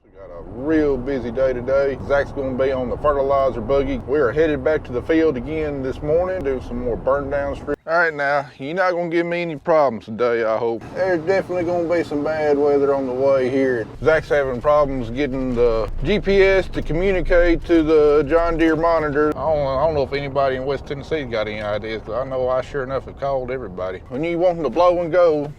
We got a real busy day today. Zach's going to be on the fertilizer buggy. We are headed back to the field again this morning, do some more burn down strips. All right, now, you're not going to give me any problems today, I hope. There's definitely going to be some bad weather on the way here. Zach's having problems getting the GPS to communicate to the John Deere monitor. I don't know if anybody in West Tennessee got any ideas, but I know I sure enough have called everybody. When you want them to blow and go,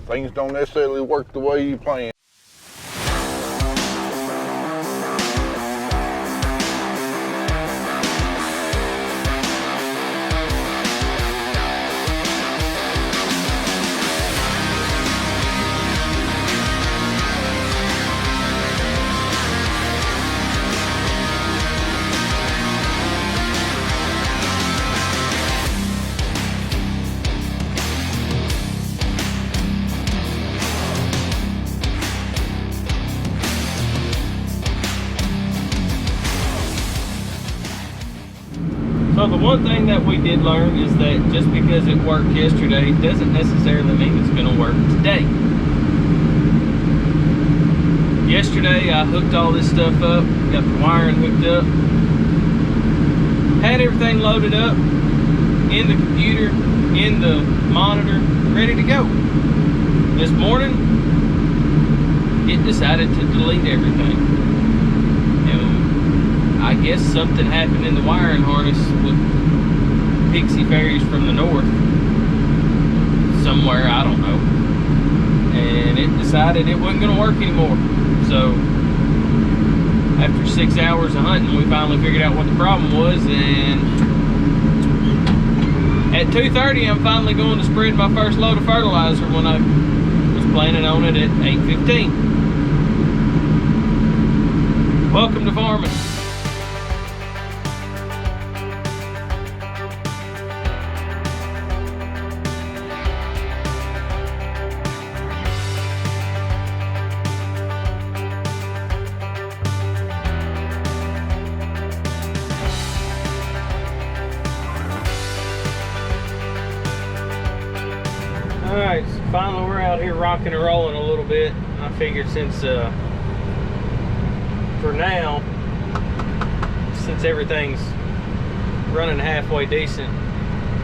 things don't necessarily work the way you plan. So the one thing that we did learn is that just because it worked yesterday doesn't necessarily mean it's going to work today. Yesterday I hooked all this stuff up, got the wiring hooked up, had everything loaded up in the computer, in the monitor, ready to go. This morning it decided to delete everything. I guess something happened in the wiring harness with pixie fairies from the north somewhere, I don't know, and it decided it wasn't going to work anymore. So after 6 hours of hunting, we finally figured out what the problem was, and at 2:30 I'm finally going to spread my first load of fertilizer when I was planning on it at 8:15. Welcome to farming. Alright, so finally we're out here rocking and rolling a little bit. I figured since, for now, since everything's running halfway decent,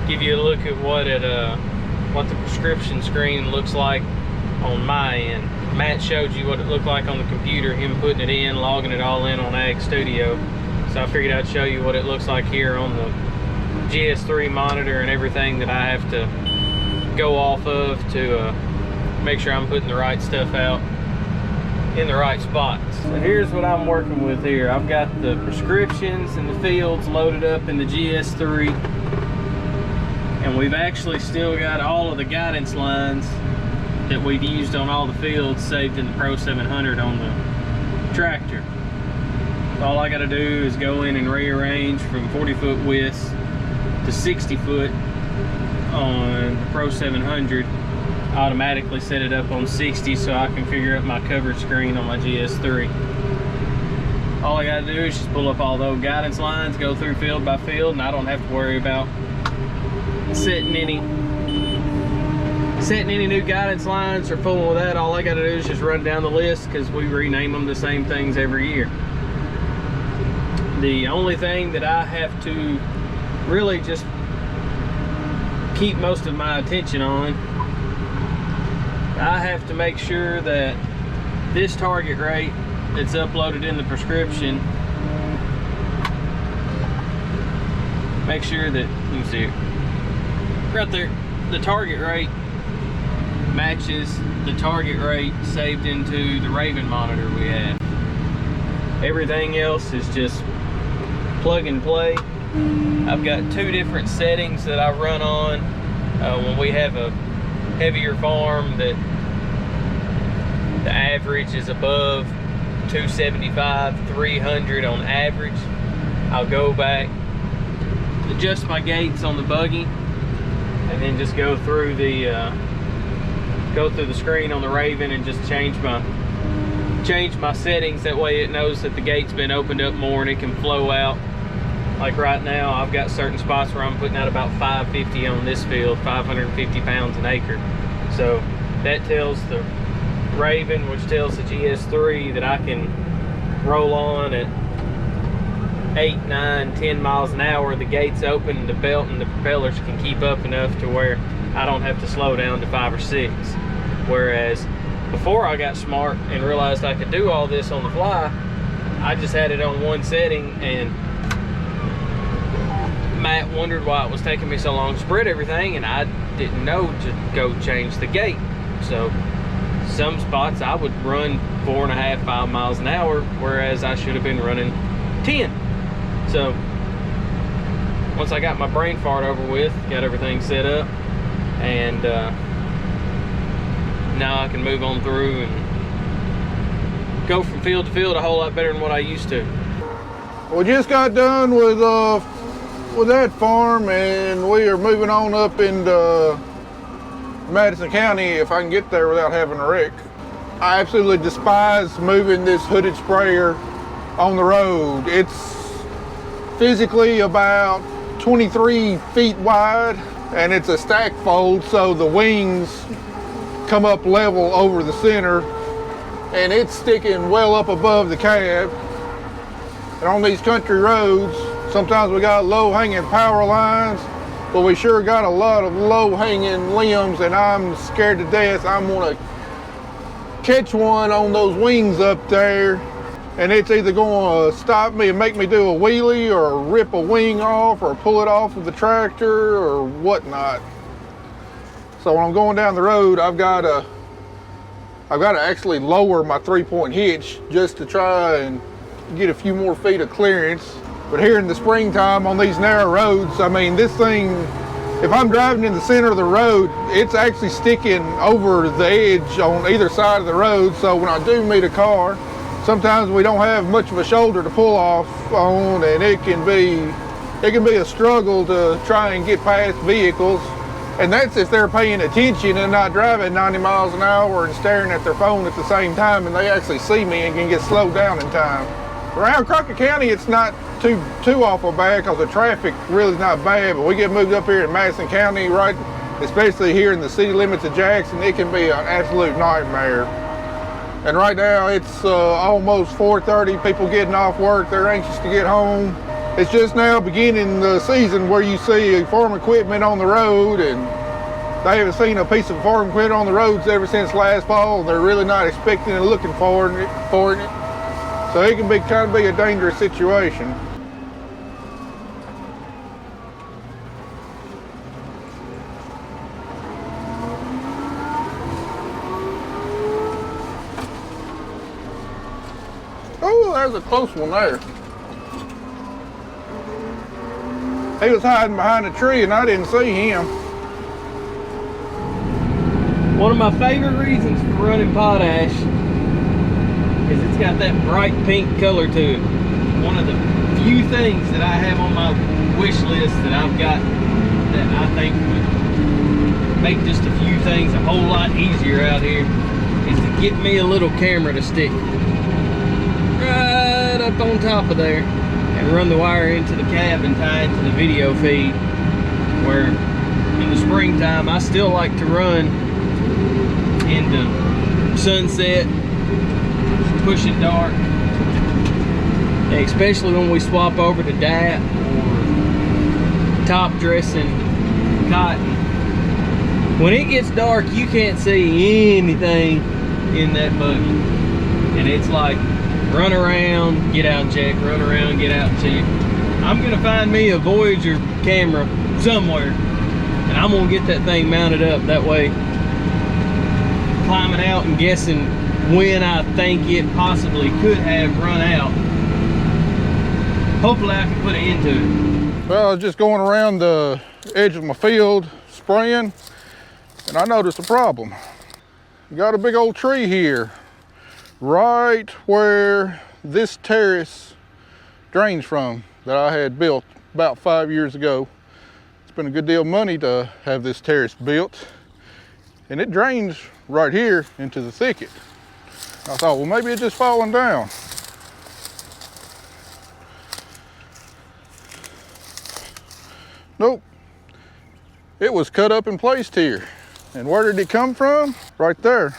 give you a look at what the prescription screen looks like on my end. Matt showed you what it looked like on the computer, him putting it in, logging it all in on Ag Studio. So I figured I'd show you what it looks like here on the GS3 monitor and everything that I have to go off of to make sure I'm putting the right stuff out in the right spots. So here's what I'm working with here. I've got the prescriptions and the fields loaded up in the GS3, and we've actually still got all of the guidance lines that we've used on all the fields saved in the Pro 700 on the tractor. All I got to do is go in and rearrange from 40-foot widths to 60-foot on the Pro 700, automatically set it up on 60 so I can figure out my coverage screen on my GS3. All I gotta do is just pull up all those guidance lines, go through field by field, and I don't have to worry about setting any new guidance lines or fooling with that. All I gotta do is just run down the list, because we rename them the same things every year. The only thing that I have to really just keep most of my attention on, I have to make sure that this target rate that's uploaded in the prescription, make sure that, you can see it right there, the target rate matches the target rate saved into the Raven monitor we have. Everything else is just plug and play. I've got two different settings that I run on when we have a heavier farm that the average is above 275, 300 on average. I'll go back, adjust my gates on the buggy, and then just go through the screen on the Raven and just change my settings. That way it knows that the gate's been opened up more and it can flow out. Like right now, I've got certain spots where I'm putting out about 550 on this field, 550 pounds an acre. So that tells the Raven, which tells the GS3 that I can roll on at 8, 9, 10 miles an hour. The gates open and the belt and the propellers can keep up enough to where I don't have to slow down to 5 or 6. Whereas before I got smart and realized I could do all this on the fly, I just had it on one setting, and Matt wondered why it was taking me so long to spread everything, and I didn't know to go change the gate. So some spots I would run 4.5, 5 miles an hour, whereas I should have been running 10. So once I got my brain fart over with, got everything set up, and now I can move on through and go from field to field a whole lot better than what I used to. We just got done with that farm, and we are moving on up into Madison County, if I can get there without having a wreck. I absolutely despise moving this hooded sprayer on the road. It's physically about 23 feet wide, and it's a stack fold, so the wings come up level over the center, and it's sticking well up above the cab. And on these country roads, sometimes we got low-hanging power lines, but we sure got a lot of low-hanging limbs, and I'm scared to death I'm gonna catch one on those wings up there, and it's either gonna stop me and make me do a wheelie, or rip a wing off, or pull it off of the tractor, or whatnot. So when I'm going down the road, I've got to actually lower my 3-point hitch just to try and get a few more feet of clearance. But here in the springtime on these narrow roads, I mean, this thing, if I'm driving in the center of the road, it's actually sticking over the edge on either side of the road. So when I do meet a car, sometimes we don't have much of a shoulder to pull off on, and it can be a struggle to try and get past vehicles. And that's if they're paying attention and not driving 90 miles an hour and staring at their phone at the same time, and they actually see me and can get slowed down in time. Around Crockett County, it's not too awful bad because the traffic really is not bad, but we get moved up here in Madison County, right, especially here in the city limits of Jackson, it can be an absolute nightmare. And right now it's almost 4:30, people getting off work, they're anxious to get home. It's just now beginning the season where you see farm equipment on the road, and they haven't seen a piece of farm equipment on the roads ever since last fall, and they're really not expecting and looking for it. So it can kind of be a dangerous situation. Oh, there's a close one there. He was hiding behind a tree and I didn't see him. One of my favorite reasons for running potash is it's got that bright pink color to it. One of the few things that I have on my wish list that I've got that I think would make just a few things a whole lot easier out here is to get me a little camera to stick right up on top of there and run the wire into the cab and tie it to the video feed, where in the springtime I still like to run into sunset, pushing dark, especially when we swap over to DAP or top dressing cotton. When it gets dark, you can't see anything in that buggy, and it's like run around, get out, check, run around, get out, check. I'm gonna find me a Voyager camera somewhere, and I'm gonna get that thing mounted up. That way, climbing out and guessing when I think it possibly could have run out, hopefully I can put an end to it. Well, I was just going around the edge of my field spraying, and I noticed a problem. You got a big old tree here, right where this terrace drains from, that I had built about 5 years ago. It's been a good deal of money to have this terrace built, and it drains right here into the thicket. I thought, well, maybe it's just falling down. Nope, it was cut up and placed here. And where did it come from? Right there.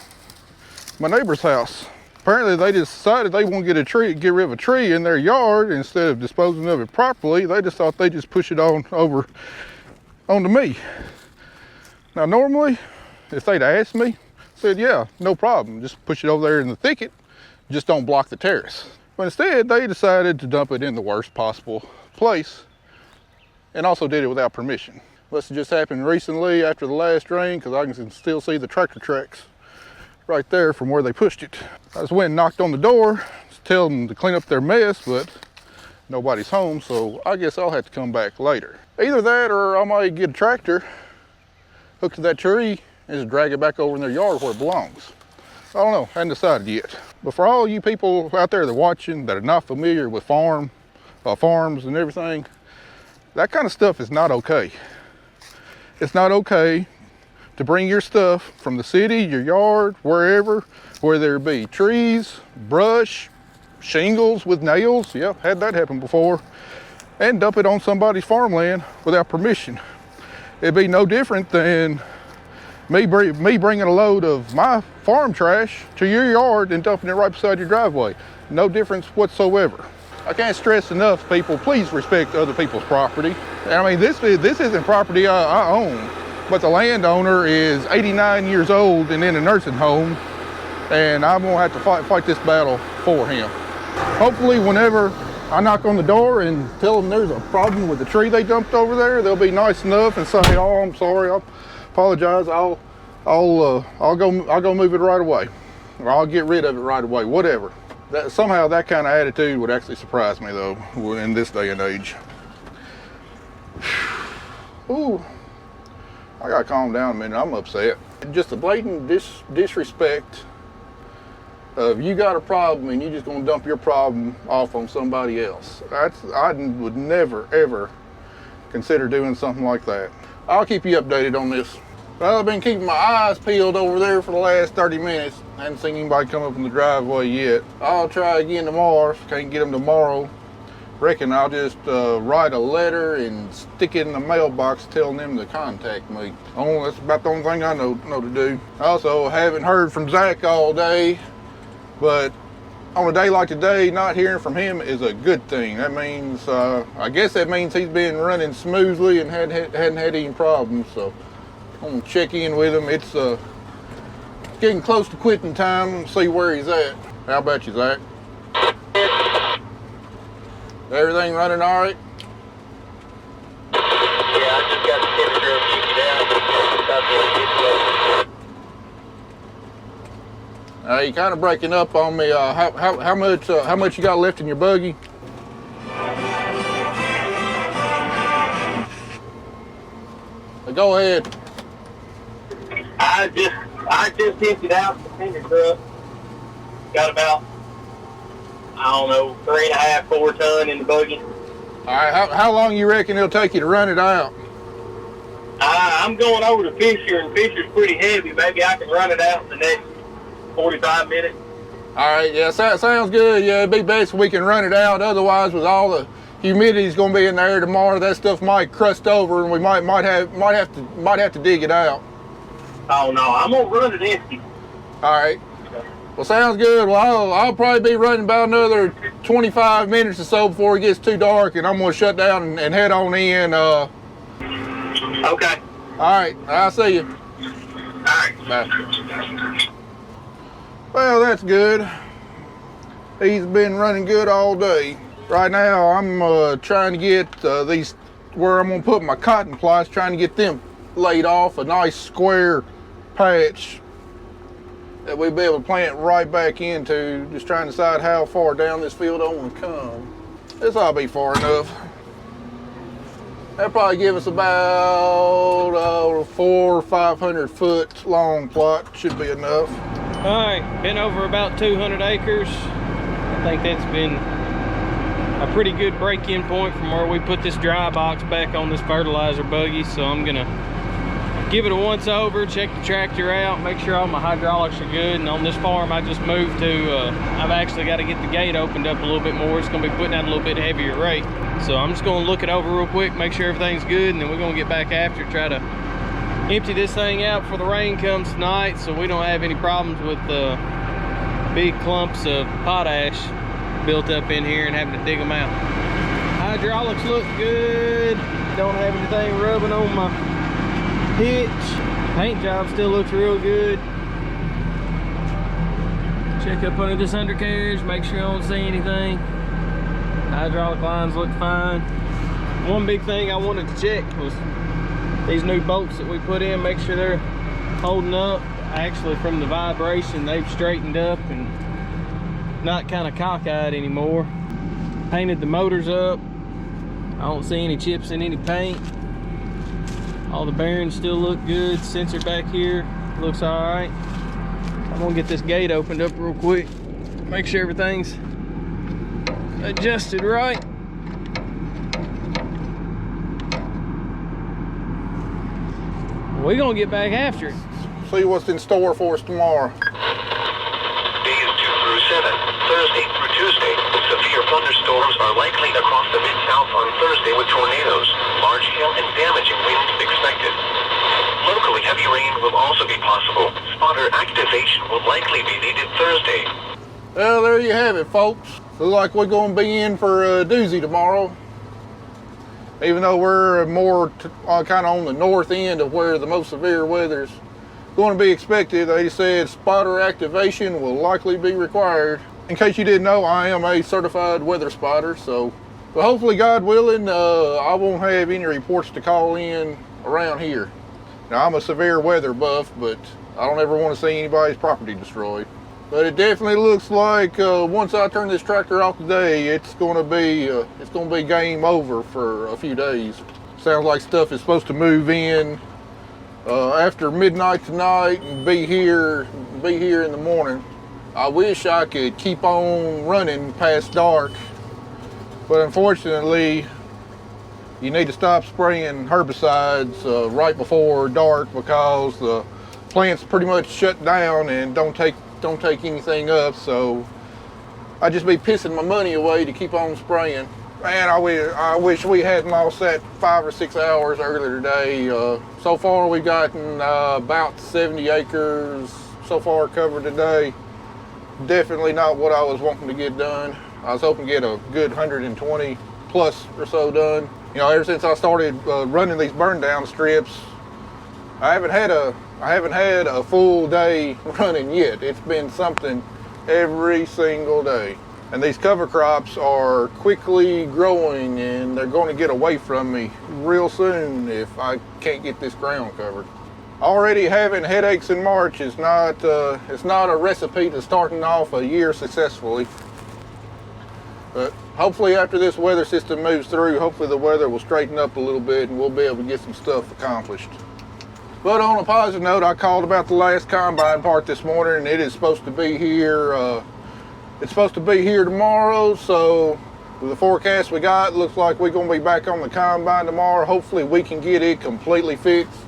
my neighbor's house. Apparently they decided they want to get rid of a tree in their yard. Instead of disposing of it properly, they just thought they'd just push it on over onto me. Now normally, if they'd asked me, I said, yeah, no problem, just push it over there in the thicket, just don't block the terrace. But instead, they decided to dump it in the worst possible place, and also did it without permission. Must have just happened recently after the last rain, because I can still see the tractor tracks right there from where they pushed it. I just went and knocked on the door to tell them to clean up their mess, but nobody's home, so I guess I'll have to come back later. Either that, or I might get a tractor, hook to that tree, and just drag it back over in their yard where it belongs. I don't know, hadn't decided yet. But for all you people out there that are watching that are not familiar with farms and everything, that kind of stuff is not okay. It's not okay to bring your stuff from the city, your yard, wherever, whether it be trees, brush, shingles with nails, yeah, had that happen before, and dump it on somebody's farmland without permission. It'd be no different than me bringing a load of my farm trash to your yard and dumping it right beside your driveway. No difference whatsoever. I can't stress enough, people, please respect other people's property. I mean, this isn't property I own, but the landowner is 89 years old and in a nursing home, and I'm gonna have to fight this battle for him. Hopefully, whenever I knock on the door and tell them there's a problem with the tree they dumped over there, they'll be nice enough and say, "Oh, I'm sorry, I apologize. I'll go move it right away, or I'll get rid of it right away." Whatever. Somehow that kind of attitude would actually surprise me, though, in this day and age. Ooh. I gotta calm down a minute, I'm upset. Just a blatant disrespect of you got a problem and you just gonna dump your problem off on somebody else. I would never, ever consider doing something like that. I'll keep you updated on this. Well, I've been keeping my eyes peeled over there for the last 30 minutes. I haven't seen anybody come up in the driveway yet. I'll try again tomorrow. If I can't get them tomorrow, reckon I'll just write a letter and stick it in the mailbox telling them to contact me. Oh, that's about the only thing I know to do. Also, haven't heard from Zach all day, but on a day like today, not hearing from him is a good thing. That means, I guess that means he's been running smoothly and hadn't had any problems, so I'm gonna check in with him. It's getting close to quitting time and see where he's at. How about you, Zach? Everything running all right? Yeah, I just got the temperature of You're kind of breaking up on me. How much you got left in your buggy? Go ahead. I just emptied out the fender truck. Got about, I don't know, 3.5, 4 ton in the buggy. All right, how long you reckon it'll take you to run it out? I'm going over to Fisher, and Fisher's pretty heavy. Maybe I can run it out in the next 45 minutes. All right, yeah, sounds good. Yeah, it'd be best if we can run it out. Otherwise, with all the humidity's gonna be in there tomorrow, that stuff might crust over, and we might have to dig it out. Oh no, I'm gonna run it empty. All right. Well, sounds good. Well, I'll probably be running about another 25 minutes or so before it gets too dark, and I'm gonna shut down and head on in. Okay. All right, I'll see you. All right. Bye. Well, that's good. He's been running good all day. Right now, I'm trying to get these, where I'm gonna put my cotton plots, trying to get them laid off, a nice square patch that we'll be able to plant right back into. Just trying to decide how far down this field I want to come. This ought to be far enough. That'll probably give us about 400 or 500 foot long plot. Should be enough. All right, been over about 200 acres. I think that's been a pretty good break-in point from where we put this dry box back on this fertilizer buggy. So I'm gonna give it a once over, check the tractor out, make sure all my hydraulics are good. And on this farm I just moved to, I've actually got to get the gate opened up a little bit more. It's gonna be putting out a little bit heavier rate. So I'm just gonna look it over real quick, make sure everything's good, and then we're gonna get back after, try to empty this thing out before the rain comes tonight, so we don't have any problems with big clumps of potash built up in here and having to dig them out. Hydraulics look good. Don't have anything rubbing on my hitch. Paint job still looks real good. Check up under this undercarriage, make sure I don't see anything. Hydraulic lines look fine. One big thing I wanted to check was these new bolts that we put in, make sure they're holding up. Actually, from the vibration, they've straightened up and not kind of cockeyed anymore. Painted the motors up. I don't see any chips in any paint. All the bearings still look good. Sensor back here looks all right. I'm gonna get this gate opened up real quick. Make sure everything's adjusted right. We're gonna get back after it. See what's in store for us tomorrow. Days 2 through 7, Thursday through Tuesday. Severe thunderstorms are likely across the Mid-South on Thursday with tornadoes, large hail, and damaging winds expected. Locally, heavy rain will also be possible. Spotter activation will likely be needed Thursday. Well, there you have it, folks. Looks like we're going to be in for a doozy tomorrow. Even though we're more kind of on the north end of where the most severe weather's going to be expected, they said spotter activation will likely be required. In case you didn't know, I am a certified weather spotter, so but hopefully, God willing, I won't have any reports to call in around here. Now, I'm a severe weather buff, but I don't ever want to see anybody's property destroyed. But it definitely looks like once I turn this tractor off today, it's going to be game over for a few days. Sounds like stuff is supposed to move in after midnight tonight and be here in the morning. I wish I could keep on running past dark, but unfortunately, you need to stop spraying herbicides right before dark because the plants pretty much shut down and don't take anything up. So I just be pissing my money away to keep on spraying. Man, I wish we hadn't lost that 5 or 6 hours earlier today. So far, we've gotten about 70 acres so far covered today. Definitely not what I was wanting to get done. I was hoping to get a good 120 plus or so done. You know, ever since I started running these burn down strips, I haven't had a full day running yet. It's been something every single day. And these cover crops are quickly growing and they're going to get away from me real soon if I can't get this ground covered. Already having headaches in March is not it's not a recipe to starting off a year successfully. But hopefully after this weather system moves through, hopefully the weather will straighten up a little bit and we'll be able to get some stuff accomplished. But on a positive note, I called about the last combine part this morning and it is supposed to be here. It's supposed to be here tomorrow, so with the forecast we got, looks like we're going to be back on the combine tomorrow. Hopefully we can get it completely fixed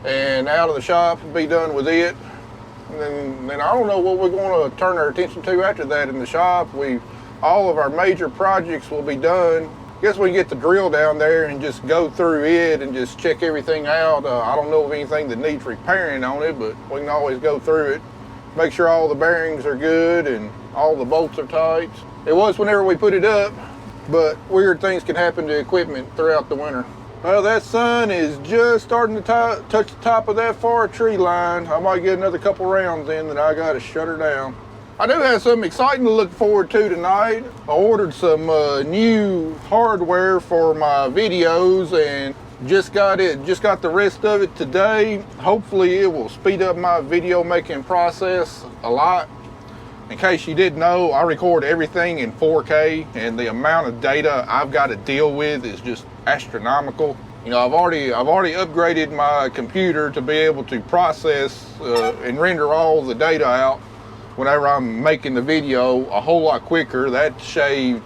and out of the shop and be done with it. And then I don't know what we're going to turn our attention to after that in the shop. All of our major projects will be done. I guess we can get the drill down there and just go through it and just check everything out. I don't know of anything that needs repairing on it, but we can always go through it. Make sure all the bearings are good and all the bolts are tight. It was whenever we put it up, but weird things can happen to equipment throughout the winter. Well, that sun is just starting to touch the top of that far tree line. I might get another couple rounds in, then I gotta shut her down. I do have something exciting to look forward to tonight. I ordered some new hardware for my videos and just got the rest of it today. Hopefully it will speed up my video making process a lot. In case you didn't know, I record everything in 4K and the amount of data I've got to deal with is just astronomical. You know, I've already upgraded my computer to be able to process and render all the data out whenever I'm making the video a whole lot quicker. That shaved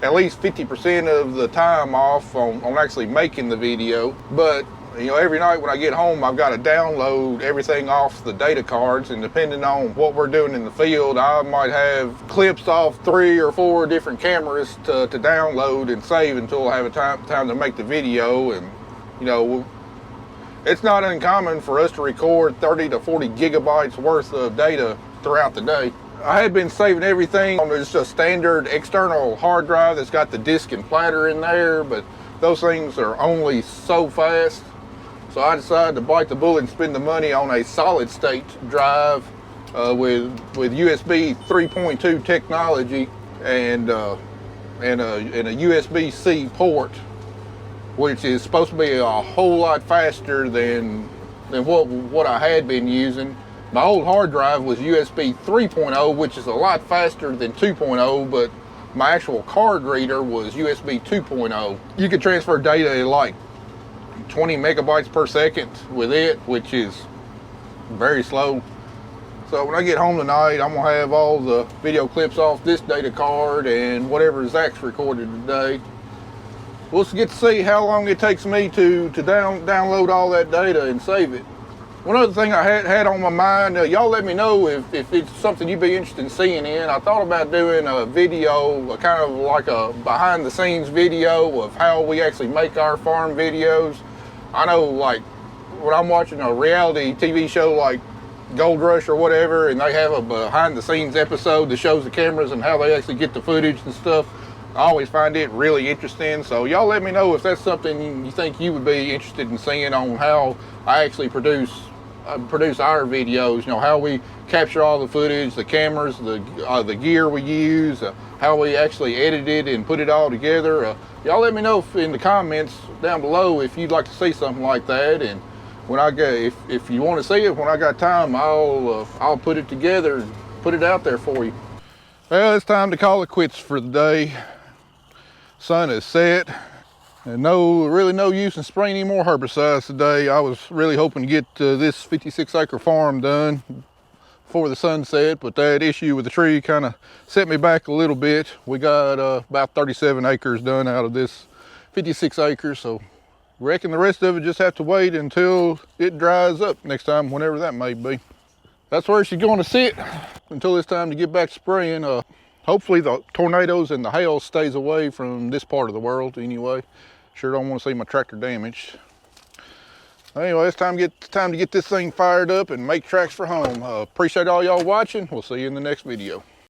at least 50% of the time off on actually making the video. But you know, every night when I get home, I've got to download everything off the data cards, and depending on what we're doing in the field, I might have clips off 3 or 4 different cameras to download and save until I have a time to make the video. And you know, it's not uncommon for us to record 30 to 40 gigabytes worth of data throughout the day. I had been saving everything on just a standard external hard drive that's got the disk and platter in there, but those things are only so fast. So I decided to bite the bullet and spend the money on a solid state drive with USB 3.2 technology and a USB-C port, which is supposed to be a whole lot faster than what I had been using. My old hard drive was USB 3.0, which is a lot faster than 2.0, but my actual card reader was USB 2.0. You could transfer data at like 20 megabytes per second with it, which is very slow. So when I get home tonight, I'm gonna have all the video clips off this data card and whatever Zach's recorded today. We'll get to see how long it takes me to download all that data and save it. One other thing I had on my mind, y'all let me know if it's something you'd be interested in seeing in. I thought about doing a video, kind of like a behind the scenes video of how we actually make our farm videos. I know, like, when I'm watching a reality TV show like Gold Rush or whatever, and they have a behind the scenes episode that shows the cameras and how they actually get the footage and stuff, I always find it really interesting. So y'all let me know if that's something you think you would be interested in seeing on how I actually produce our videos. You know, how we capture all the footage, the cameras, the gear we use, how we actually edit it and put it all together. Y'all let me know in the comments down below if you'd like to see something like that, and when I get, if you want to see it, when I got time, I'll put it together and put it out there for you. Well, it's time to call it quits for the day. Sun is set, and really no use in spraying any more herbicides today. I was really hoping to get this 56-acre farm done before the sunset, but that issue with the tree kind of set me back a little bit. We got about 37 acres done out of this 56 acres, so I reckon the rest of it just have to wait until it dries up next time, whenever that may be. That's where she's going to sit until it's time to get back to spraying. Hopefully the tornadoes and the hail stays away from this part of the world anyway. Sure don't want to see my tractor damaged. Anyway, it's time to get this thing fired up and make tracks for home. Appreciate all y'all watching. We'll see you in the next video.